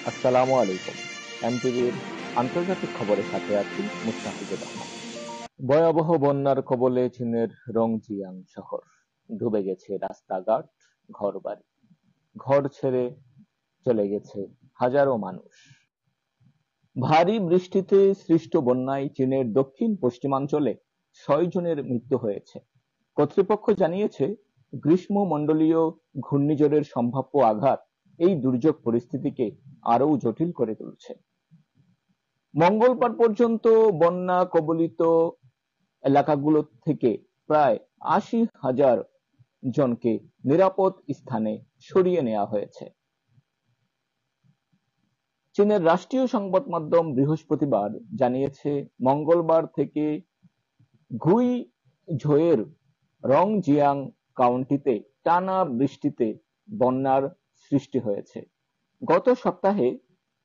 আসসালামু আলাইকুম। এমটিভির আন্তর্জাতিক খবরের সাথে আছি মুস্তাফিজুর রহমান। ভয়াবহ বন্যার কবলে চীনের রংজিয়াং শহর। ডুবে গেছে রাস্তাঘাট, ঘরবাড়ি। ঘর ছেড়ে চলে গেছে হাজারো মানুষ। ভারী বৃষ্টিতে সৃষ্ট বন্যায় চীনের দক্ষিণ পশ্চিমাঞ্চলে ৬ জনের মৃত্যু হয়েছে। কর্তৃপক্ষ জানিয়েছে, গ্রীষ্মমণ্ডলীয় ঘূর্ণিঝড়ের সম্ভাব্য আঘাত এই দুর্যোগ পরিস্থিতিকে আরও জটিল করে তুলছে। মঙ্গলবার পর্যন্ত বন্যা কবলিত এলাকাগুলো থেকে প্রায় ৮০,০০০ জনকে নিরাপদ স্থানে সরিয়ে নেওয়া হয়েছে। চীনের রাষ্ট্রীয় সংবাদ মাধ্যম বৃহস্পতিবার জানিয়েছে, মঙ্গলবার থেকে ঘুইঝৌয়ের রংজিয়াং কাউন্টিতে টানা বৃষ্টিতে বন্যার সৃষ্টি হয়েছে। গত সপ্তাহে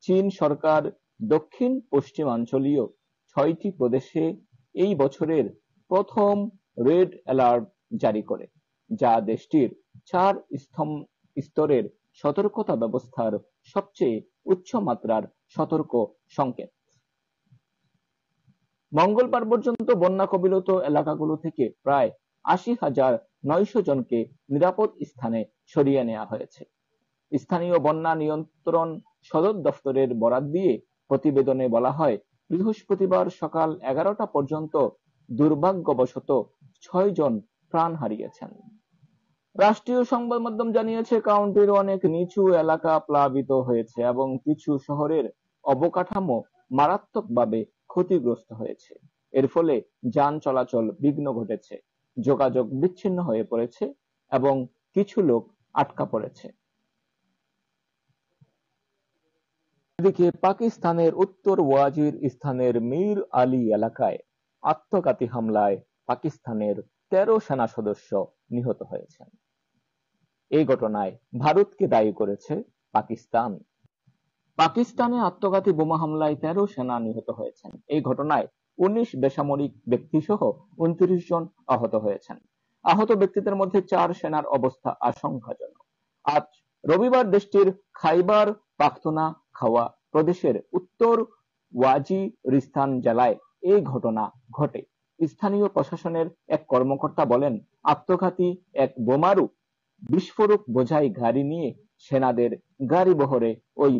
চীন সরকার দক্ষিণ পশ্চিমাঞ্চলীয় ৬টি প্রদেশে এই বছরের প্রথম রেড অ্যালার্ট জারি করে, যা দেশটির ৪ স্তরের সতর্কতা ব্যবস্থার সবচেয়ে উচ্চ মাত্রার সতর্ক সংকেত। মঙ্গলবার পর্যন্ত বন্যা কবলিত এলাকাগুলো থেকে প্রায় ৮০,৯০০ জনকে নিরাপদ স্থানে সরিয়ে নেওয়া হয়েছে। স্থানীয় বন্যা নিয়ন্ত্রণ সদর দফতরের বরাত দিয়ে প্রতিবেদনে বলা হয়, বৃহস্পতিবার সকাল ১১টা পর্যন্ত দুর্ভাগ্যবশত ৬ জন প্রাণ হারিয়েছেন। রাষ্ট্রীয় সংবাদ মাধ্যম জানিয়েছে, কাউন্টির অনেক নিচু এলাকা প্লাবিত হয়েছে এবং কিছু শহরের অবকাঠামো মারাত্মকভাবে ক্ষতিগ্রস্ত হয়েছে। এর ফলে যান চলাচল বিঘ্ন ঘটেছে, যোগাযোগ বিচ্ছিন্ন হয়ে পড়েছে এবং কিছু লোক আটকা পড়েছে। এদিকে পাকিস্তানের উত্তর ওয়াজির স্থানের মীর আলী এলাকায় আত্মঘাতী হামলায় পাকিস্তানের ১৩ সেনা সদস্য নিহত হয়েছেন। এই ঘটনায় ভারতকে দায়ী করেছে পাকিস্তান। পাকিস্তানে আত্মঘাতী বোমা হামলায় ১৩ সেনা নিহত হয়েছেন। এই ঘটনায় ১৯ বেসামরিক ব্যক্তিসহ ২৯ জন আহত হয়েছেন। আহত ব্যক্তিদের মধ্যে ৪ সেনার অবস্থা আশঙ্কাজনক। আজ রবিবার দেশটির খাইবার পাখতুনখাওয়া প্রদেশের উত্তর ওয়াজিরিস্তান জেলায় এই ঘটনা ঘটে। স্থানীয় প্রশাসনের এক কর্মকর্তা বলেন, আত্মঘাতী এক বোমারু বিস্ফোরক বোঝাই গাড়ি নিয়ে সেনাদের গাড়িবহরে ওই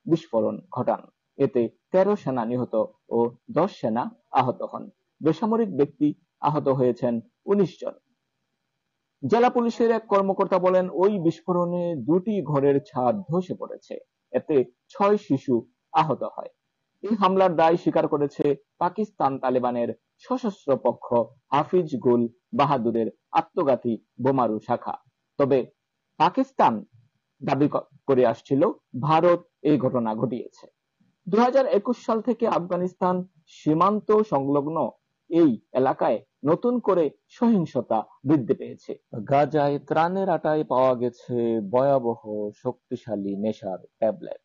বিস্ফোরণ ঘটান। এতে ১৩ সেনা নিহত ও ১০ সেনা আহত হন। বেসামরিক ব্যক্তি আহত হয়েছেন ১৯ জন। জেলা পুলিশের এক কর্মকর্তা বলেন, ওই বিস্ফোরণে ২টি ঘরের ছাদ ধসে পড়েছে। এতে ৬ শিশু আহত হয়। এই হামলার দায় স্বীকার করেছে পাকিস্তান তালেবানের সশস্ত্র পক্ষ হাফিজ গুল বাহাদুরের আত্মঘাতী বোমারু শাখা। তবে পাকিস্তান দাবি করে আসছিল, ভারত এই ঘটনা ঘটিয়েছে। ২০২১ সাল থেকে আফগানিস্তান সীমান্ত সংলগ্ন এই এলাকায় নতুন করে সহিংসতা বৃদ্ধি পেয়েছে। গাজায় ত্রাণের আটায় পাওয়া গেছে ভয়াবহ শক্তিশালী নেশার ট্যাবলেট।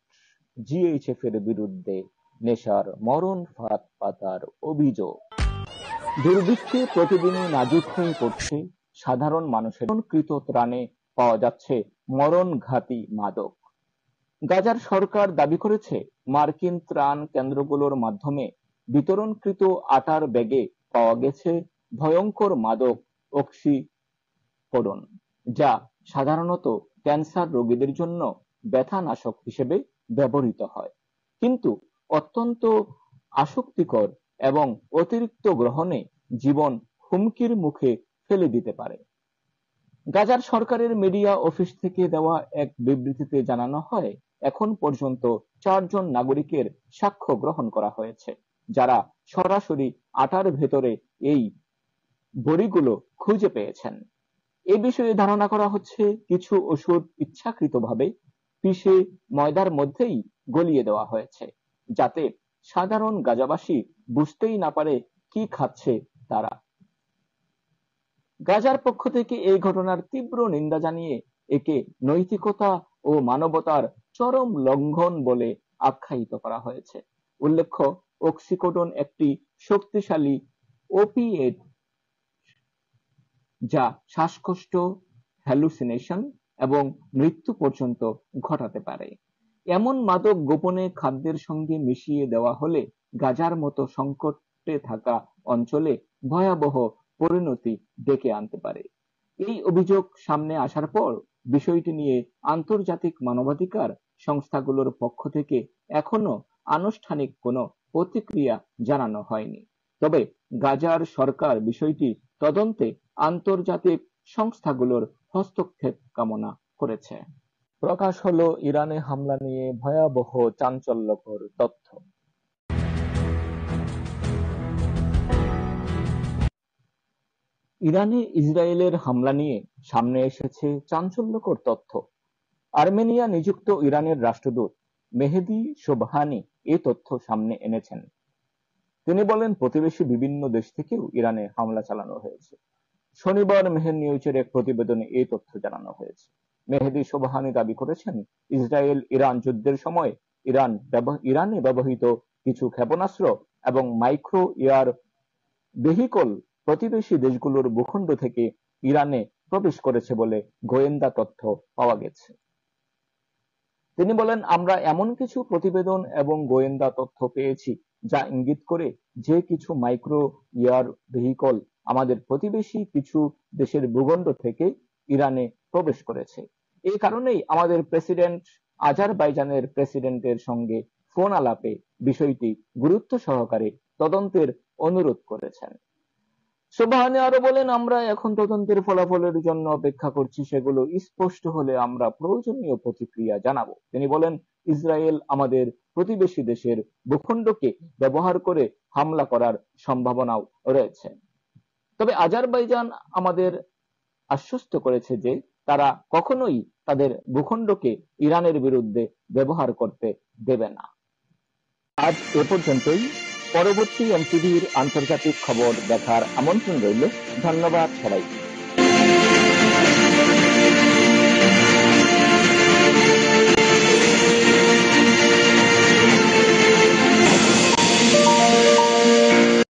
জিএইচএফ এর বিরুদ্ধে নেশার মরণ ফাঁদ পাতার অভিযোগ। দুর্ভিক্ষে প্রতিদিনই নাজুক হয়ে পড়ছে সাধারণ মানুষের কৃত ত্রাণে পাওয়া যাচ্ছে মরণঘাতী মাদক। গাজার সরকার দাবি করেছে, মার্কিন ত্রাণ কেন্দ্রগুলোর মাধ্যমে বিতরণকৃত আটার ব্যাগে পাওয়া গেছে ভয়ঙ্কর মাদক অক্সিকোডন, যা সাধারণত ক্যান্সার রোগীদের জন্য ব্যথানাশক হিসেবে ব্যবহৃত হয়, কিন্তু অত্যন্ত আসক্তিকর এবং অতিরিক্ত গ্রহণে জীবন হুমকির মুখে ফেলে দিতে পারে। গাজার সরকারের মিডিয়া অফিস থেকে দেওয়া এক বিবৃতিতে জানানো হয়, এখন পর্যন্ত ৪ জন নাগরিকের সাক্ষ্য গ্রহণ করা হয়েছে, যারা সরাসরি আটার ভেতরে এই বড়িগুলো খুঁজে পেয়েছেন। এ বিষয়ে ধারণা করা হচ্ছে, কিছু ওষুধ ইচ্ছাকৃতভাবে পিষে ময়দার মধ্যেই গলিয়ে দেওয়া হয়েছে, যাতে সাধারণ গাজাবাসী বুঝতেই না পারে কি খাচ্ছে তারা। গাজার পক্ষ থেকে এই ঘটনার তীব্র নিন্দা জানিয়ে একে নৈতিকতা ও মানবতার চরম লঙ্ঘন বলে আখ্যায়িত করা হয়েছে। উল্লেখ্য, অক্সিকোডন একটি শক্তিশালী ওপিয়েট যা শ্বাসকষ্ট, হ্যালুসিনেশন এবং মৃত্যু পর্যন্ত ঘটাতে পারে। এমন মাদক গোপনে খাদ্যের সঙ্গে মিশিয়ে দেওয়া হলে গাজার মতো সংকটে থাকা অঞ্চলে ভয়াবহ পরিণতি ডেকে আনতে পারে। এই অভিযোগ সামনে আসার পর বিষয়টি নিয়ে আন্তর্জাতিক মানবাধিকার সংস্থাগুলোর পক্ষ থেকে এখনো আনুষ্ঠানিক কোনো প্রতিক্রিয়া জানানো হয়নি। তবে গাজার সরকার বিষয়টি তদন্তে আন্তর্জাতিক সংস্থাগুলোর হস্তক্ষেপ কামনা করেছে। প্রকাশ হলো ইরানে হামলা নিয়ে ভয়াবহ চাঞ্চল্যকর তথ্য। ইরানে ইসরায়েলের হামলা নিয়ে সামনে এসেছে চাঞ্চল্যকর তথ্য। আর্মেনিয়া নিযুক্ত ইরানের রাষ্ট্রদূত মেহেদি সোবহানি এই তথ্য সামনে এনেছেন। তিনি বলেন, প্রতিবেশী বিভিন্ন দেশ থেকেও ইরানে হামলা চালানো হয়েছে। শনিবার মেহের নিউজের এক প্রতিবেদনে এই তথ্য জানানো হয়েছে। মেহেদি সোবহানি দাবি করেছেন, ইসরায়েল ইরান যুদ্ধের সময় ইরানে ব্যবহৃত কিছু ক্ষেপণাস্ত্র এবং মাইক্রো এয়ার ভেহিকল প্রতিবেশী দেশগুলোর ভূখণ্ড থেকে ইরানে প্রবেশ করেছে বলে গোয়েন্দা তথ্য পাওয়া গেছে। তিনি বলেন, আমরা এমন কিছু প্রতিবেদন এবং গোয়েন্দা তথ্য পেয়েছি যা ইঙ্গিত করে যে কিছু মাইক্রো এয়ার ভেহিকল আমাদের প্রতিবেশী কিছু দেশের ভূখণ্ড থেকে ইরানে প্রবেশ করেছে। এই কারণেই আমাদের প্রেসিডেন্ট আজারবাইজানের প্রেসিডেন্টের সঙ্গে ফোন আলাপে বিষয়টি গুরুত্ব সহকারে তদন্তের অনুরোধ করেছেন। সোবহানি আরো বলেন, আমরা এখন তদন্তের ফলাফলের জন্য অপেক্ষা করছি, সেগুলো স্পষ্ট হলে আমরা প্রয়োজনীয় প্রতিক্রিয়া জানাবো। তিনি বলেন, ইসরায়েল আমাদের প্রতিবেশী দেশের ভূখণ্ডকে ব্যবহার করে হামলা করার সম্ভাবনাও রয়েছে। তবে আজারবাইজান আমাদের আশ্বস্ত করেছে যে তারা কখনোই তাদের ভূখণ্ডকে ইরানের বিরুদ্ধে ব্যবহার করতে দেবে না। আজ এ পর্যন্তই। পরবর্তী এমটিভির আন্তর্জাতিক খবর দেখার আমন্ত্রণ রইল। ধন্যবাদ সবাইকে।